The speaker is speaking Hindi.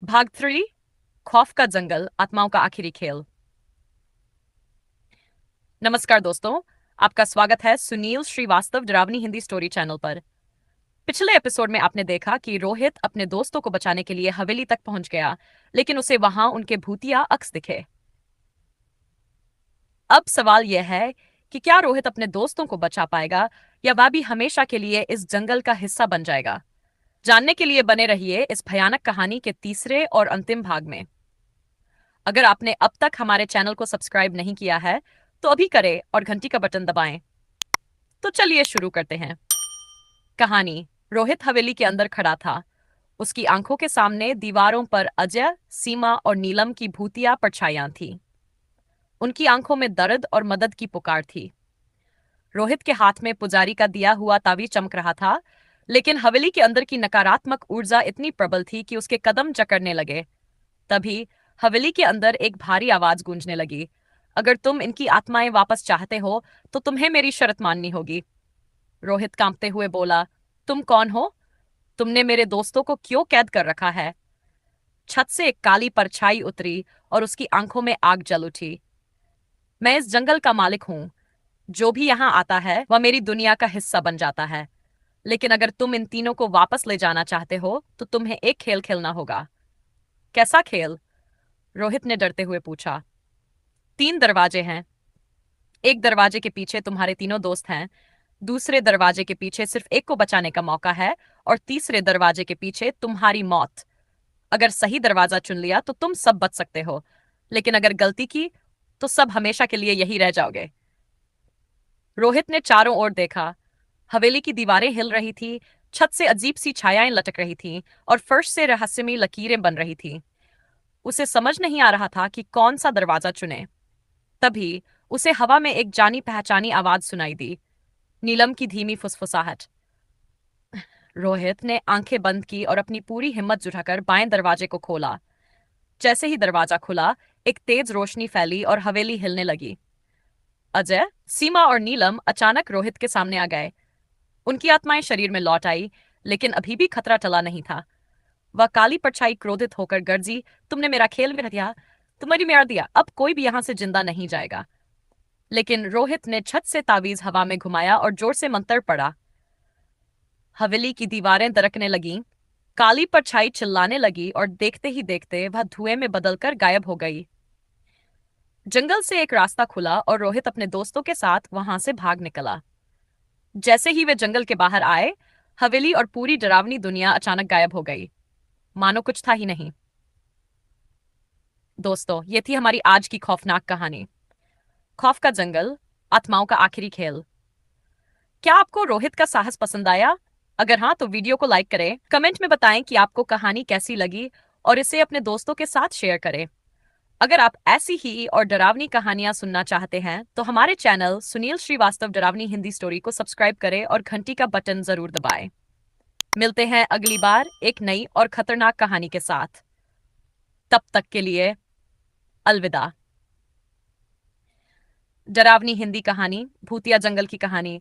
भाग 3। खौफ का जंगल, आत्माओं का आखिरी खेल। नमस्कार दोस्तों, आपका स्वागत है सुनील श्रीवास्तव डरावनी हिंदी स्टोरी चैनल पर। पिछले एपिसोड में आपने देखा कि रोहित अपने दोस्तों को बचाने के लिए हवेली तक पहुंच गया, लेकिन उसे वहां उनके भूतिया अक्स दिखे। अब सवाल यह है कि क्या रोहित अपने दोस्तों को बचा पाएगा या वह भी हमेशा के लिए इस जंगल का हिस्सा बन जाएगा। जानने के लिए बने रहिए इस भयानक कहानी के तीसरे और अंतिम भाग में। अगर आपने अब तक हमारे चैनल को सब्सक्राइब नहीं किया है तो अभी करें और घंटी का बटन दबाएं। तो चलिए शुरू करते हैं। कहानी। रोहित हवेली के अंदर खड़ा था। उसकी आंखों के सामने दीवारों पर अजय, सीमा और नीलम की भूतिया परछाइयां थीं। उनकी आंखों में दर्द और मदद की पुकार थी। रोहित के हाथ में पुजारी का दिया हुआ तावी चमक रहा था, लेकिन हवेली के अंदर की नकारात्मक ऊर्जा इतनी प्रबल थी कि उसके कदम जकड़ने लगे। तभी हवेली के अंदर एक भारी आवाज गूंजने लगी। अगर तुम इनकी आत्माएं वापस चाहते हो तो तुम्हें मेरी शर्त माननी होगी। रोहित कांपते हुए बोला, तुम कौन हो? तुमने मेरे दोस्तों को क्यों कैद कर रखा है? छत से एक काली परछाई उतरी और उसकी आंखों में आग जल उठी। मैं इस जंगल का मालिक हूं। जो भी यहां आता है वह मेरी दुनिया का हिस्सा बन जाता है। लेकिन अगर तुम इन तीनों को वापस ले जाना चाहते हो तो तुम्हें एक खेल खेलना होगा। कैसा खेल? रोहित ने डरते हुए पूछा। 3 दरवाजे हैं। एक दरवाजे के पीछे तुम्हारे तीनों दोस्त हैं, दूसरे दरवाजे के पीछे सिर्फ एक को बचाने का मौका है, और तीसरे दरवाजे के पीछे तुम्हारी मौत। अगर सही दरवाजा चुन लिया तो तुम सब बच सकते हो, लेकिन अगर गलती की तो सब हमेशा के लिए यही रह जाओगे। रोहित ने चारों ओर देखा। हवेली की दीवारें हिल रही थी, छत से अजीब सी छायाएं लटक रही थीं और फर्श से रहस्यमयी लकीरें बन रही थीं। उसे समझ नहीं आ रहा था कि कौन सा दरवाजा चुने। तभी उसे हवा में एक जानी पहचानी आवाज सुनाई दी। नीलम की धीमी फुसफुसाहट। रोहित ने आंखें बंद की और अपनी पूरी हिम्मत जुटाकर बाएं दरवाजे को खोला। जैसे ही दरवाजा खुला, एक तेज रोशनी फैली और हवेली हिलने लगी। अजय, सीमा और नीलम अचानक रोहित के सामने आ गए। उनकी आत्माएं शरीर में लौट आई, लेकिन अभी भी खतरा टला नहीं था। वह काली परछाई क्रोधित होकर गरजी, तुमने मेरा खेल में दिया, तुम्हारी मार दिया, अब कोई भी यहां से जिंदा नहीं जाएगा। लेकिन रोहित ने छत से तावीज हवा में घुमाया और जोर से मंत्र पड़ा। हवेली की दीवारें दरकने लगीं, काली परछाई चिल्लाने लगी और देखते ही देखते वह धुएं में बदलकर गायब हो गई। जंगल से एक रास्ता खुला और रोहित अपने दोस्तों के साथ वहां से भाग निकला। जैसे ही वे जंगल के बाहर आए, हवेली और पूरी डरावनी दुनिया अचानक गायब हो गई, मानो कुछ था ही नहीं। दोस्तों, ये थी हमारी आज की खौफनाक कहानी, खौफ का जंगल, आत्माओं का आखिरी खेल। क्या आपको रोहित का साहस पसंद आया? अगर हाँ तो वीडियो को लाइक करें, कमेंट में बताएं कि आपको कहानी कैसी लगी और इसे अपने दोस्तों के साथ शेयर करें। अगर आप ऐसी ही और डरावनी कहानियां सुनना चाहते हैं तो हमारे चैनल सुनील श्रीवास्तव डरावनी हिंदी स्टोरी को सब्सक्राइब करें और घंटी का बटन जरूर दबाएं। मिलते हैं अगली बार एक नई और खतरनाक कहानी के साथ। तब तक के लिए अलविदा। डरावनी हिंदी कहानी, भूतिया जंगल की कहानी